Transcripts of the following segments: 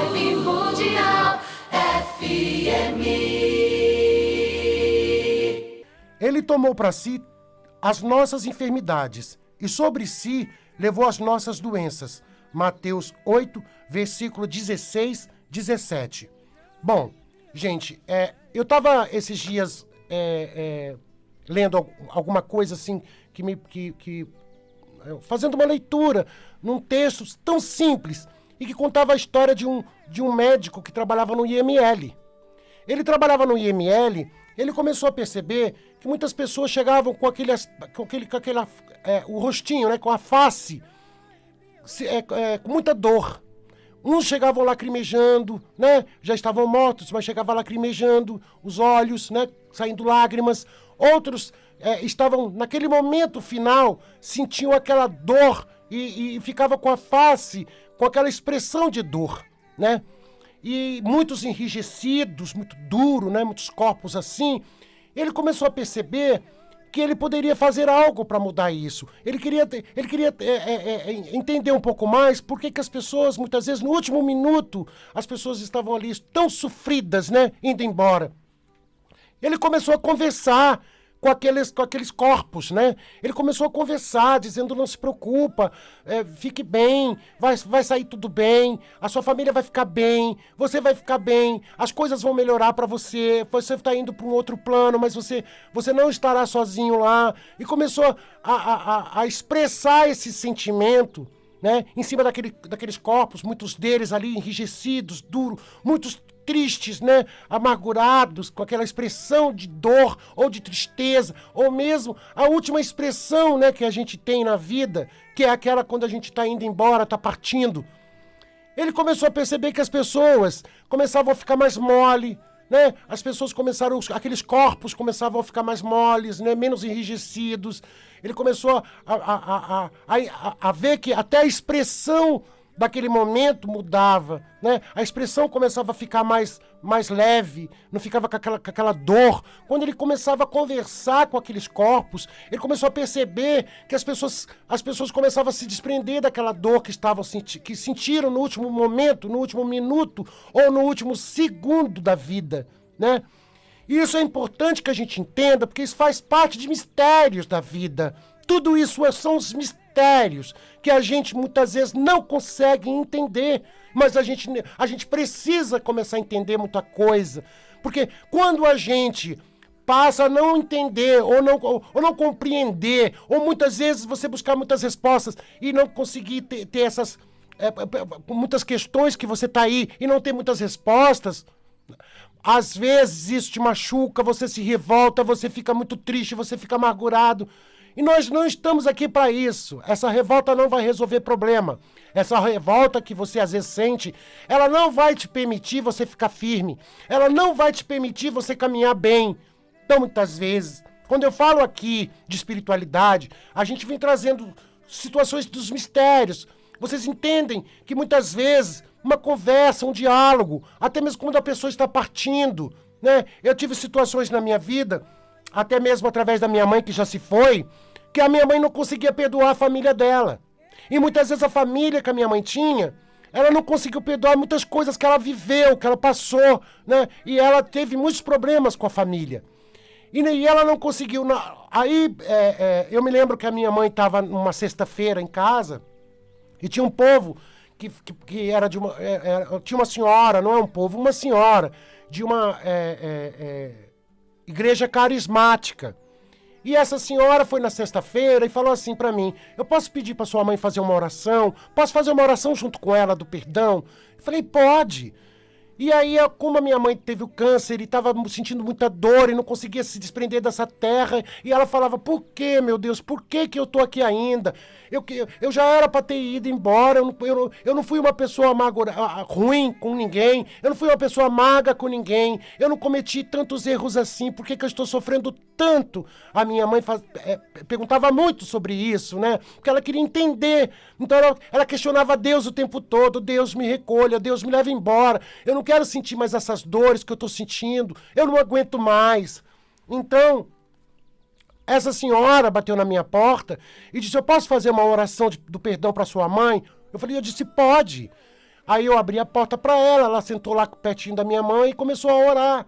Vibe Mundial FM. Ele tomou para si as nossas enfermidades e sobre si levou as nossas doenças. Mateus 8, versículo 16, 17. Bom, gente, eu estava esses dias lendo alguma coisa assim, fazendo uma leitura num texto tão simples e que contava a história de um médico que trabalhava no IML. Ele trabalhava no IML, ele começou a perceber que muitas pessoas chegavam com o rostinho, né, com a face, com muita dor. Uns chegavam lacrimejando, né, já estavam mortos, mas chegavam lacrimejando, os olhos, né, saindo lágrimas. Outros estavam, naquele momento final, sentiam aquela dor e ficava com a face, com aquela expressão de dor, né? E muitos enrijecidos, muito duro, né? Muitos corpos assim. Ele começou a perceber que ele poderia fazer algo para mudar isso. Ele queria entender um pouco mais por que as pessoas, muitas vezes, no último minuto, as pessoas estavam ali tão sofridas, né? Indo embora. Ele começou a conversar com aqueles corpos, né? Ele começou a conversar, dizendo, não se preocupa, fique bem, vai sair tudo bem, a sua família vai ficar bem, você vai ficar bem, as coisas vão melhorar para você está indo para um outro plano, mas você não estará sozinho lá. E começou a expressar esse sentimento, né? Em cima daqueles corpos, muitos deles ali enrijecidos, duros, muitos tristes, né? Amargurados, com aquela expressão de dor ou de tristeza, ou mesmo a última expressão, né, que a gente tem na vida, que é aquela quando a gente está indo embora, está partindo. Ele começou a perceber que as pessoas começavam a ficar mais mole, né? As pessoas aqueles corpos começavam a ficar mais moles, né? Menos enrijecidos. Ele começou a ver que até a expressão daquele momento mudava, né? A expressão começava a ficar mais leve, não ficava com aquela dor. Quando ele começava a conversar com aqueles corpos, ele começou a perceber que as pessoas começavam a se desprender daquela dor que sentiram no último momento, no último minuto ou no último segundo da vida, né? E isso é importante que a gente entenda, porque isso faz parte de mistérios da vida. Tudo isso são os mistérios que a gente muitas vezes não consegue entender, mas a gente precisa começar a entender muita coisa, porque quando a gente passa a não entender ou não compreender, ou muitas vezes você buscar muitas respostas e não conseguir ter essas muitas questões que você está aí e não ter muitas respostas, às vezes isso te machuca, você se revolta, você fica muito triste, você fica amargurado. E nós não estamos aqui para isso. Essa revolta não vai resolver problema. Essa revolta que você às vezes sente, ela não vai te permitir você ficar firme. Ela não vai te permitir você caminhar bem. Então, muitas vezes, quando eu falo aqui de espiritualidade, a gente vem trazendo situações dos mistérios. Vocês entendem que muitas vezes uma conversa, um diálogo, até mesmo quando a pessoa está partindo, né? Eu tive situações na minha vida, até mesmo através da minha mãe que já se foi, que a minha mãe não conseguia perdoar a família dela. E muitas vezes a família que a minha mãe tinha, ela não conseguiu perdoar muitas coisas que ela viveu, que ela passou, né? E ela teve muitos problemas com a família. E ela não conseguiu. Aí eu me lembro que a minha mãe estava numa sexta-feira em casa e tinha um povo que era de uma... tinha uma senhora, não é um povo, uma senhora de uma igreja carismática. E essa senhora foi na sexta-feira e falou assim pra mim: eu posso pedir pra sua mãe fazer uma oração? Posso fazer uma oração junto com ela do perdão? Eu falei, pode. E aí, como a minha mãe teve o câncer e estava sentindo muita dor e não conseguia se desprender dessa terra, e ela falava, por que, meu Deus, por que eu tô aqui ainda? Eu já era para ter ido embora, eu não fui uma pessoa ruim com ninguém, eu não fui uma pessoa amarga com ninguém, eu não cometi tantos erros assim, por que eu estou sofrendo tanto? A minha mãe perguntava muito sobre isso, né? Porque ela queria entender. Então ela questionava Deus o tempo todo: Deus me recolha, Deus me leva embora, eu não quero sentir mais essas dores que eu estou sentindo, eu não aguento mais. Então, essa senhora bateu na minha porta e disse: eu posso fazer uma oração do perdão para sua mãe? Eu disse, pode. Aí eu abri a porta para ela sentou lá pertinho da minha mãe e começou a orar.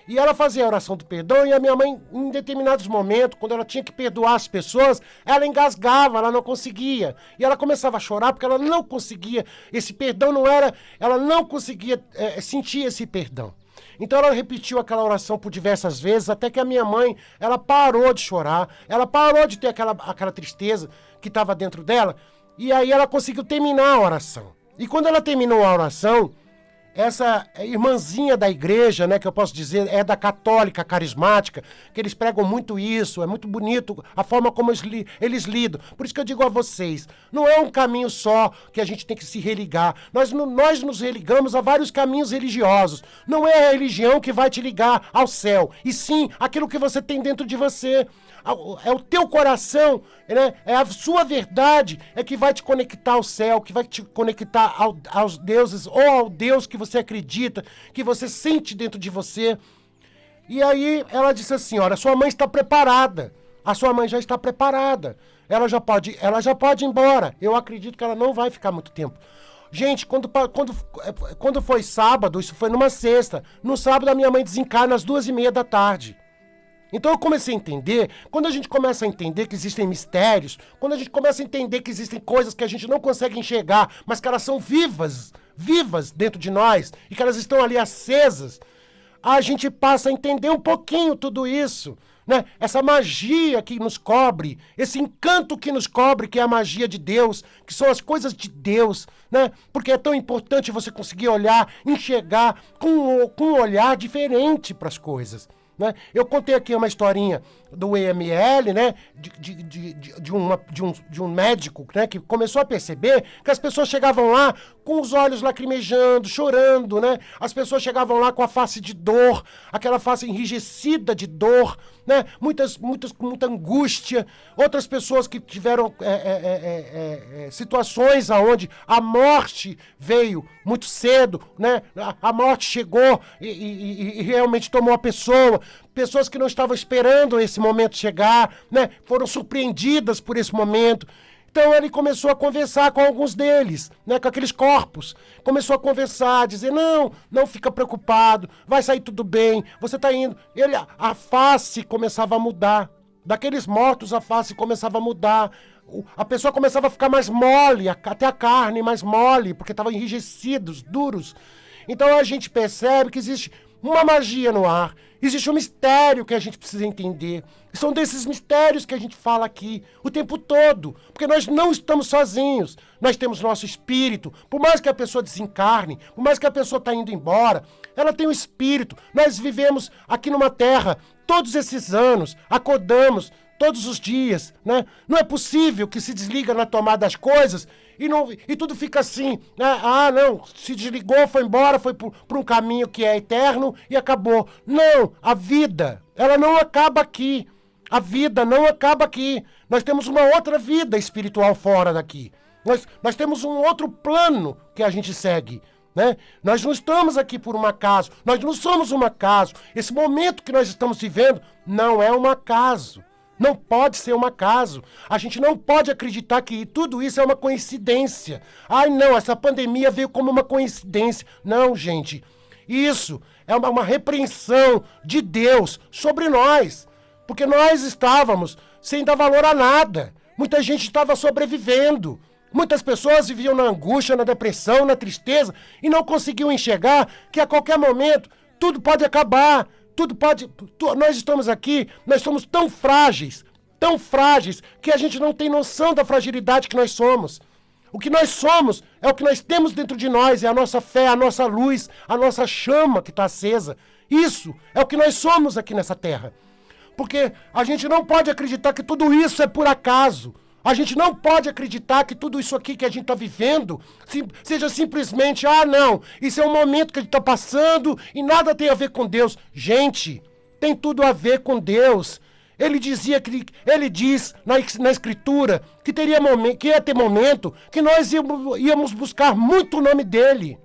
E ela fazia a oração do perdão e a minha mãe, em determinados momentos, quando ela tinha que perdoar as pessoas, ela engasgava, ela não conseguia. E ela começava a chorar porque ela não conseguia, esse perdão não era, ela não conseguia sentir esse perdão. Então ela repetiu aquela oração por diversas vezes, até que a minha mãe, ela parou de chorar, ela parou de ter aquela tristeza que estava dentro dela, e aí ela conseguiu terminar a oração. E quando ela terminou a oração, essa irmãzinha da igreja, né, que eu posso dizer, é da católica carismática, que eles pregam muito isso, é muito bonito a forma como eles lidam. Por isso que eu digo a vocês, não é um caminho só que a gente tem que se religar. Nós nos religamos a vários caminhos religiosos. Não é a religião que vai te ligar ao céu, e sim aquilo que você tem dentro de você. É o teu coração, né? É a sua verdade é que vai te conectar ao céu, que vai te conectar aos deuses ou ao Deus que você acredita, que você sente dentro de você. E aí ela disse assim, olha, sua mãe está preparada, a sua mãe já está preparada, ela já pode ir embora. Eu acredito que ela não vai ficar muito tempo. Gente, quando foi sábado, isso foi numa sexta, no sábado a minha mãe desencarna às 2:30 da tarde. Então eu comecei a entender, quando a gente começa a entender que existem mistérios, quando a gente começa a entender que existem coisas que a gente não consegue enxergar, mas que elas são vivas dentro de nós, e que elas estão ali acesas, a gente passa a entender um pouquinho tudo isso, né? Essa magia que nos cobre, esse encanto que nos cobre, que é a magia de Deus, que são as coisas de Deus, né? Porque é tão importante você conseguir olhar, enxergar com um olhar diferente para as coisas. Né? Eu contei aqui uma historinha do EML, né? de um médico, né? Que começou a perceber que as pessoas chegavam lá com os olhos lacrimejando, chorando, né? As pessoas chegavam lá com a face de dor, aquela face enrijecida de dor, né? Muitas com muita angústia. Outras pessoas que tiveram situações onde a morte veio muito cedo, né? A morte chegou e realmente tomou a pessoa. Pessoas que não estavam esperando esse momento chegar, né? Foram surpreendidas por esse momento. Então ele começou a conversar com alguns deles, né? Com aqueles corpos. Começou a conversar, dizer, não fica preocupado, vai sair tudo bem, você está indo. A face começava a mudar. Daqueles mortos a face começava a mudar. A pessoa começava a ficar mais mole, até a carne mais mole, porque estavam enrijecidos, duros. Então a gente percebe que existe uma magia no ar, existe um mistério que a gente precisa entender. E são desses mistérios que a gente fala aqui o tempo todo, porque nós não estamos sozinhos, nós temos nosso espírito. Por mais que a pessoa desencarne, por mais que a pessoa está indo embora, ela tem um espírito. Nós vivemos aqui numa terra todos esses anos, acordamos todos os dias, né? Não é possível que se desliga na tomada das coisas e tudo fica assim, né? Não, se desligou, foi embora, foi por um caminho que é eterno e acabou. Não, a vida, ela não acaba aqui. A vida não acaba aqui. Nós temos uma outra vida espiritual fora daqui. Nós temos um outro plano que a gente segue, né? Nós não estamos aqui por um acaso, nós não somos um acaso. Esse momento que nós estamos vivendo não é um acaso. Não pode ser um acaso. A gente não pode acreditar que tudo isso é uma coincidência. Não, essa pandemia veio como uma coincidência. Não, gente. Isso é uma repreensão de Deus sobre nós. Porque nós estávamos sem dar valor a nada. Muita gente estava sobrevivendo. Muitas pessoas viviam na angústia, na depressão, na tristeza e não conseguiam enxergar que a qualquer momento tudo pode acabar. Nós estamos aqui, nós somos tão frágeis, que a gente não tem noção da fragilidade que nós somos. O que nós somos é o que nós temos dentro de nós, é a nossa fé, a nossa luz, a nossa chama que está acesa. Isso é o que nós somos aqui nessa terra. Porque a gente não pode acreditar que tudo isso é por acaso. A gente não pode acreditar que tudo isso aqui que a gente está vivendo seja simplesmente, não, isso é um momento que a gente está passando e nada tem a ver com Deus. Gente, tem tudo a ver com Deus. Ele diz na Escritura que ia ter momento que nós íamos buscar muito o nome dele.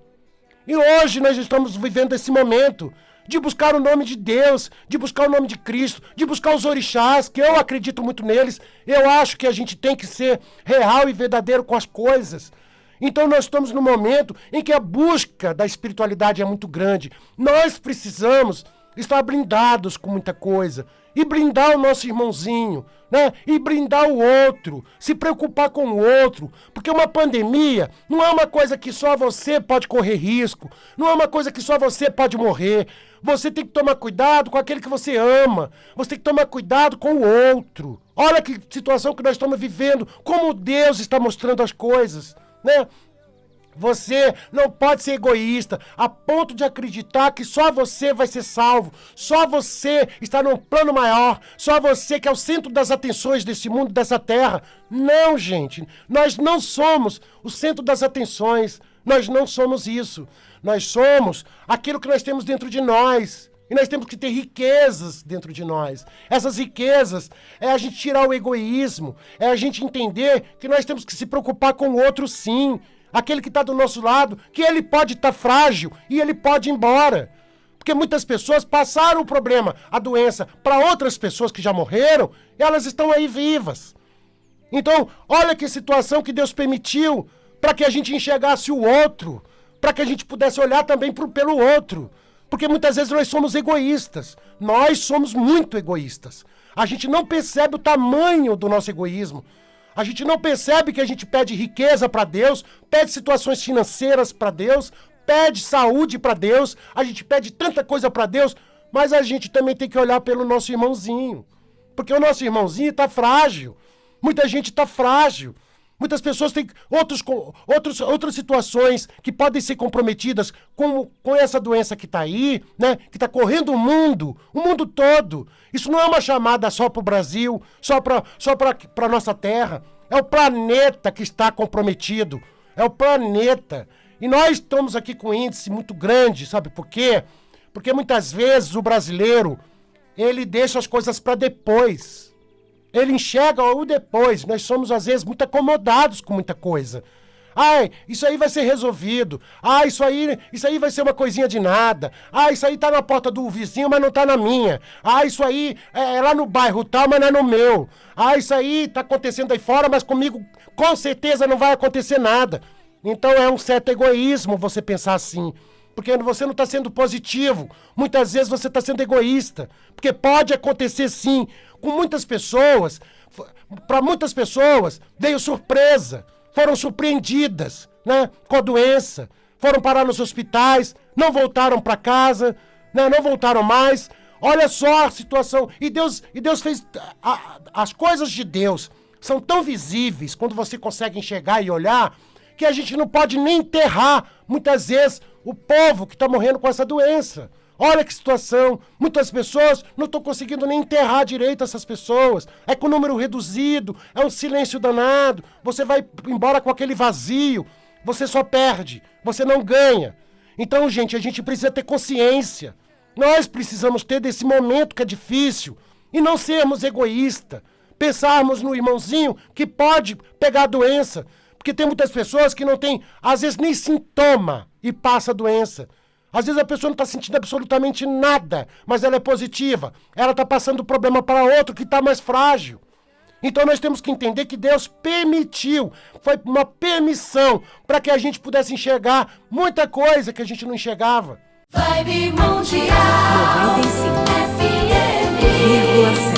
E hoje nós estamos vivendo esse momento de buscar o nome de Deus, de buscar o nome de Cristo, de buscar os orixás, que eu acredito muito neles. Eu acho que a gente tem que ser real e verdadeiro com as coisas. Então nós estamos num momento em que a busca da espiritualidade é muito grande. Nós precisamos estar blindados com muita coisa. E blindar o nosso irmãozinho, né? E blindar o outro, se preocupar com o outro. Porque uma pandemia não é uma coisa que só você pode correr risco, não é uma coisa que só você pode morrer. Você tem que tomar cuidado com aquele que você ama, você tem que tomar cuidado com o outro. Olha que situação que nós estamos vivendo, como Deus está mostrando as coisas, né? Você não pode ser egoísta a ponto de acreditar que só você vai ser salvo, só você está num plano maior, só você que é o centro das atenções desse mundo, dessa terra. Não, gente, nós não somos o centro das atenções, nós não somos isso. Nós somos aquilo que nós temos dentro de nós. E nós temos que ter riquezas dentro de nós. Essas riquezas é a gente tirar o egoísmo, é a gente entender que nós temos que se preocupar com o outro sim. Aquele que está do nosso lado, que ele pode estar frágil e ele pode ir embora. Porque muitas pessoas passaram o problema, a doença, para outras pessoas que já morreram, e elas estão aí vivas. Então, olha que situação que Deus permitiu para que a gente enxergasse o outro, para que a gente pudesse olhar também pelo outro. Porque muitas vezes nós somos egoístas. Nós somos muito egoístas. A gente não percebe o tamanho do nosso egoísmo. A gente não percebe que a gente pede riqueza para Deus, pede situações financeiras para Deus, pede saúde para Deus, a gente pede tanta coisa para Deus, mas a gente também tem que olhar pelo nosso irmãozinho. Porque o nosso irmãozinho está frágil. Muita gente está frágil. Muitas pessoas têm outras situações que podem ser comprometidas com essa doença que está aí, né? Que está correndo o mundo todo. Isso não é uma chamada só para o Brasil, só para a nossa terra. É o planeta que está comprometido. É o planeta. E nós estamos aqui com um índice muito grande, sabe por quê? Porque muitas vezes o brasileiro, ele deixa as coisas para depois. Ele enxerga o depois. Nós somos, às vezes, muito acomodados com muita coisa. Ai, isso aí vai ser resolvido. Ah, isso aí vai ser uma coisinha de nada. Ah, isso aí tá na porta do vizinho, mas não tá na minha. Ah, isso aí é lá no bairro tal, mas não é no meu. Ah, isso aí tá acontecendo aí fora, mas comigo com certeza não vai acontecer nada. Então é um certo egoísmo você pensar assim. Porque você não está sendo positivo. Muitas vezes você está sendo egoísta. Porque pode acontecer sim. Com muitas pessoas, para muitas pessoas, veio surpresa. Foram surpreendidas, né, com a doença. Foram parar nos hospitais, não voltaram para casa, né, não voltaram mais. Olha só a situação. E Deus fez... As coisas de Deus são tão visíveis quando você consegue enxergar e olhar que a gente não pode nem enterrar, muitas vezes, o povo que está morrendo com essa doença. Olha que situação. Muitas pessoas não estão conseguindo nem enterrar direito essas pessoas. É com número reduzido, é um silêncio danado. Você vai embora com aquele vazio. Você só perde, você não ganha. Então, gente, a gente precisa ter consciência. Nós precisamos ter desse momento que é difícil e não sermos egoístas. Pensarmos no irmãozinho que pode pegar a doença. Porque tem muitas pessoas que não têm, às vezes, nem sintoma e passa a doença. Às vezes a pessoa não está sentindo absolutamente nada, mas ela é positiva. Ela está passando o problema para outro que está mais frágil. Então nós temos que entender que Deus permitiu, foi uma permissão para que a gente pudesse enxergar muita coisa que a gente não enxergava. Vibe Mundial 95,7. FM.